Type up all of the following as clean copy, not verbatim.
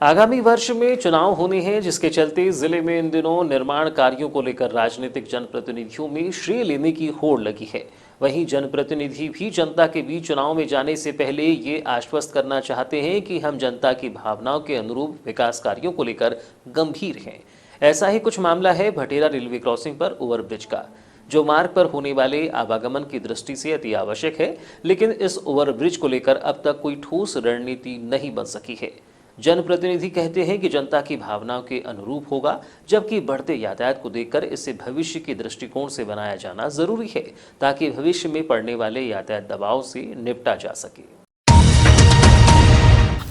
आगामी वर्ष में चुनाव होने हैं, जिसके चलते जिले में इन दिनों निर्माण कार्यों को लेकर राजनीतिक जनप्रतिनिधियों में श्रेय लेने की होड़ लगी है। वहीं जनप्रतिनिधि भी जनता के बीच चुनाव में जाने से पहले ये आश्वस्त करना चाहते हैं कि हम जनता की भावनाओं के अनुरूप विकास कार्यों को लेकर गंभीर हैं। ऐसा ही कुछ मामला है भटेरा रेलवे क्रॉसिंग पर ओवरब्रिज का, जो मार्ग पर होने वाले आवागमन की दृष्टि से अति आवश्यक है, लेकिन इस ओवरब्रिज को लेकर अब तक कोई ठोस रणनीति नहीं बन सकी है। जनप्रतिनिधि कहते हैं कि जनता की भावनाओं के अनुरूप होगा, जबकि बढ़ते यातायात को देखकर इसे भविष्य के दृष्टिकोण से बनाया जाना जरूरी है, ताकि भविष्य में पड़ने वाले यातायात दबाव से निपटा जा सके।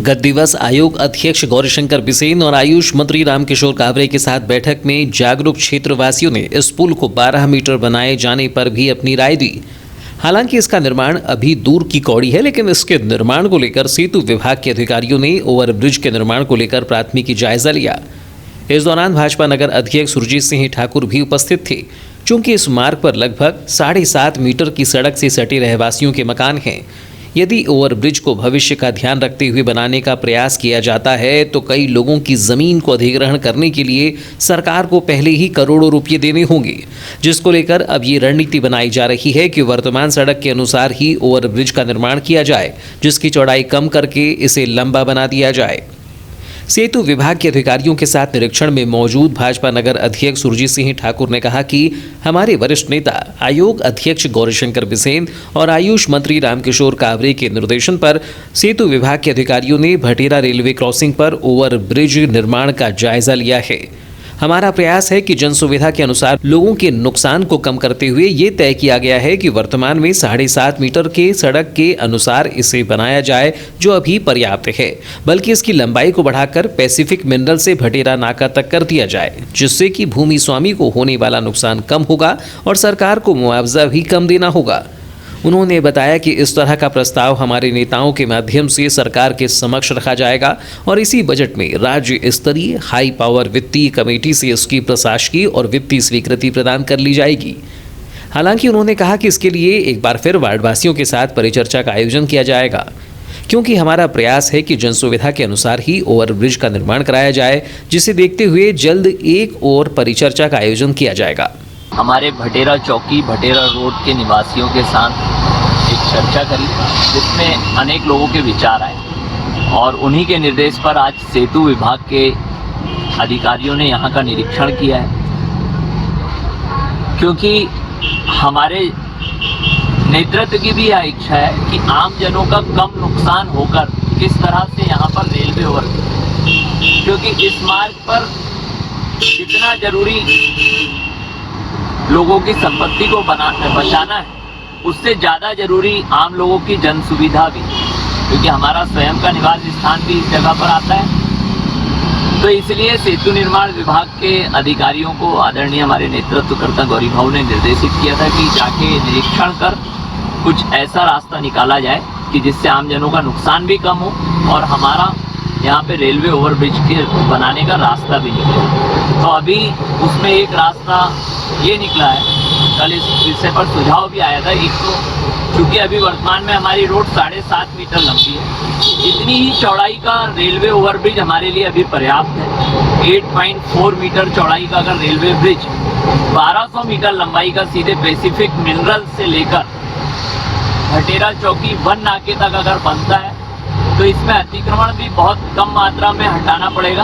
गत दिवस आयोग अध्यक्ष गौरीशंकर बिसेन और आयुष मंत्री रामकिशोर कावरे के साथ बैठक में जागरूक क्षेत्रवासियों ने इस पुल को 12 मीटर बनाए जाने पर भी अपनी राय दी। हालांकि इसका निर्माण अभी दूर की कौड़ी है, लेकिन इसके निर्माण को लेकर सेतु विभाग के अधिकारियों ने ओवरब्रिज के निर्माण को लेकर प्राथमिकी जायजा लिया। इस दौरान भाजपा नगर अध्यक्ष सुरजीत सिंह ठाकुर भी उपस्थित थे। चूंकि इस मार्ग पर लगभग 7.5 मीटर की सड़क से सटे रहवासियों के मकान हैं, यदि ओवरब्रिज को भविष्य का ध्यान रखते हुए बनाने का प्रयास किया जाता है तो कई लोगों की जमीन को अधिग्रहण करने के लिए सरकार को पहले ही करोड़ों रुपये देने होंगे, जिसको लेकर अब ये रणनीति बनाई जा रही है कि वर्तमान सड़क के अनुसार ही ओवरब्रिज का निर्माण किया जाए, जिसकी चौड़ाई कम करके इसे लंबा बना दिया जाए। सेतु विभाग के अधिकारियों के साथ निरीक्षण में मौजूद भाजपा नगर अध्यक्ष सुरजीत सिंह ठाकुर ने कहा कि हमारे वरिष्ठ नेता आयोग अध्यक्ष गौरीशंकर बिसेन और आयुष मंत्री रामकिशोर कावरे के निर्देशन पर सेतु विभाग के अधिकारियों ने भटेरा रेलवे क्रॉसिंग पर ओवरब्रिज निर्माण का जायजा लिया है। हमारा प्रयास है कि जन सुविधा के अनुसार लोगों के नुकसान को कम करते हुए ये तय किया गया है कि वर्तमान में 7.5 मीटर के सड़क के अनुसार इसे बनाया जाए, जो अभी पर्याप्त है, बल्कि इसकी लंबाई को बढ़ाकर पैसिफिक मिनरल से भटेरा नाका तक कर दिया जाए, जिससे कि भूमि स्वामी को होने वाला नुकसान कम होगा और सरकार को मुआवजा भी कम देना होगा। उन्होंने बताया कि इस तरह का प्रस्ताव हमारे नेताओं के माध्यम से सरकार के समक्ष रखा जाएगा और इसी बजट में राज्य स्तरीय हाई पावर वित्तीय कमेटी से इसकी प्रशासकीय और वित्तीय स्वीकृति प्रदान कर ली जाएगी। हालांकि उन्होंने कहा कि इसके लिए एक बार फिर वार्डवासियों के साथ परिचर्चा का आयोजन किया जाएगा, क्योंकि हमारा प्रयास है कि जन सुविधा के अनुसार ही ओवरब्रिज का निर्माण कराया जाए, जिसे देखते हुए जल्द एक और परिचर्चा का आयोजन किया जाएगा। हमारे भटेरा चौकी भटेरा रोड के निवासियों के साथ एक चर्चा करी, जिसमें अनेक लोगों के विचार आए और उन्हीं के निर्देश पर आज सेतु विभाग के अधिकारियों ने यहाँ का निरीक्षण किया है, क्योंकि हमारे नेतृत्व की भी यह इच्छा है कि आम जनों का कम नुकसान होकर किस तरह से यहाँ पर रेलवे ओवर, क्योंकि इस मार्ग पर जितना जरूरी लोगों की संपत्ति को बचाना है, उससे ज़्यादा जरूरी आम लोगों की जन सुविधा भी, क्योंकि हमारा स्वयं का निवास स्थान भी इस जगह पर आता है। तो इसलिए सेतु निर्माण विभाग के अधिकारियों को आदरणीय हमारे नेतृत्वकर्ता गौरी भाऊ ने निर्देशित किया था कि जाके निरीक्षण कर कुछ ऐसा रास्ता निकाला जाए कि जिससे आम जनों का नुकसान भी कम हो और हमारा यहाँ पे रेलवे ओवरब्रिज के बनाने का रास्ता भी निकले। तो अभी उसमें एक रास्ता ये निकला है, कल इस विषय पर सुझाव भी आया था। एक तो चूँकि अभी वर्तमान में हमारी रोड 7.5 मीटर लंबी है, इतनी ही चौड़ाई का रेलवे ओवरब्रिज हमारे लिए अभी पर्याप्त है। 8.4 मीटर चौड़ाई का अगर रेलवे ब्रिज 1200 मीटर लंबाई का सीधे पैसिफिक मिनरल से लेकर भटेरा चौकी 1 नाके तक अगर बनता है, तो इसमें अतिक्रमण भी बहुत कम मात्रा में हटाना पड़ेगा।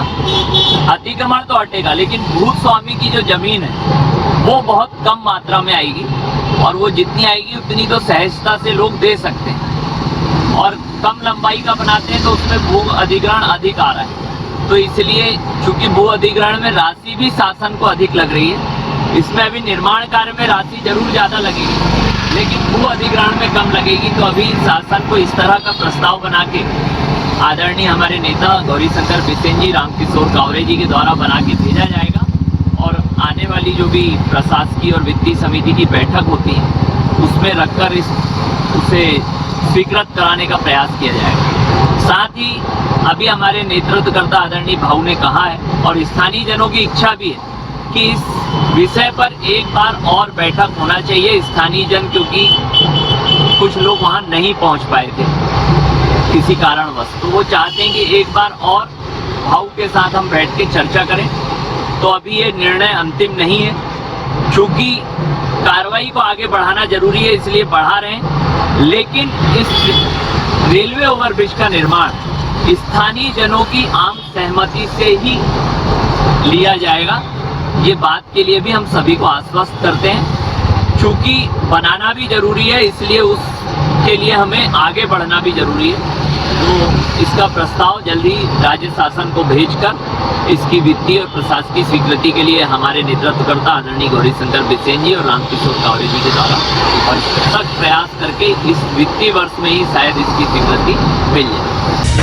अतिक्रमण तो हटेगा, लेकिन भूस्वामी की जो जमीन है वो बहुत कम मात्रा में आएगी, और वो जितनी आएगी उतनी तो सहजता से लोग दे सकते हैं, और कम लंबाई का बनाते हैं तो उसमें भू अधिग्रहण अधिक आ रहा है। तो इसलिए चूंकि भू अधिग्रहण में राशि भी शासन को अधिक लग रही है, इसमें अभी निर्माण कार्य में राशि जरूर ज़्यादा लगेगी, लेकिन भू अधिग्रहण में कम लगेगी। तो अभी शासन को इस तरह का प्रस्ताव बना के आदरणीय हमारे नेता गौरीशंकर बिसेन जी, रामकिशोर कावरे जी के द्वारा बना के भेजा जाएगा, और आने वाली जो भी प्रशासकीय और वित्तीय समिति की बैठक होती है उसमें रखकर उसे स्वीकृत कराने का प्रयास किया जाएगा। साथ ही अभी हमारे नेतृत्वकर्ता आदरणीय भाऊ ने कहा है और स्थानीय जनों की इच्छा भी है कि इस विषय पर एक बार और बैठक होना चाहिए। स्थानीय जन, क्योंकि कुछ लोग वहां नहीं पहुंच पाए थे किसी कारणवश, तो वो चाहते हैं कि एक बार और भाव के साथ हम बैठ के चर्चा करें। तो अभी ये निर्णय अंतिम नहीं है, चूँकि कार्रवाई को आगे बढ़ाना जरूरी है इसलिए बढ़ा रहे हैं, लेकिन इस रेलवे ओवरब्रिज का निर्माण स्थानीय जनों की आम सहमति से ही लिया जाएगा। ये बात के लिए भी हम सभी को आश्वस्त करते हैं, चूँकि बनाना भी जरूरी है इसलिए उसके लिए हमें आगे बढ़ना भी जरूरी है। तो इसका प्रस्ताव जल्दी राज्य शासन को भेजकर इसकी वित्तीय और प्रशासकीय स्वीकृति के लिए हमारे नेतृत्वकर्ता आदरणीय गौरीशंकर बिसेन जी और रामकिशोर कावरे जी के द्वारा और सख्त प्रयास करके इस वित्तीय वर्ष में ही शायद इसकी स्वीकृति मिल जाए।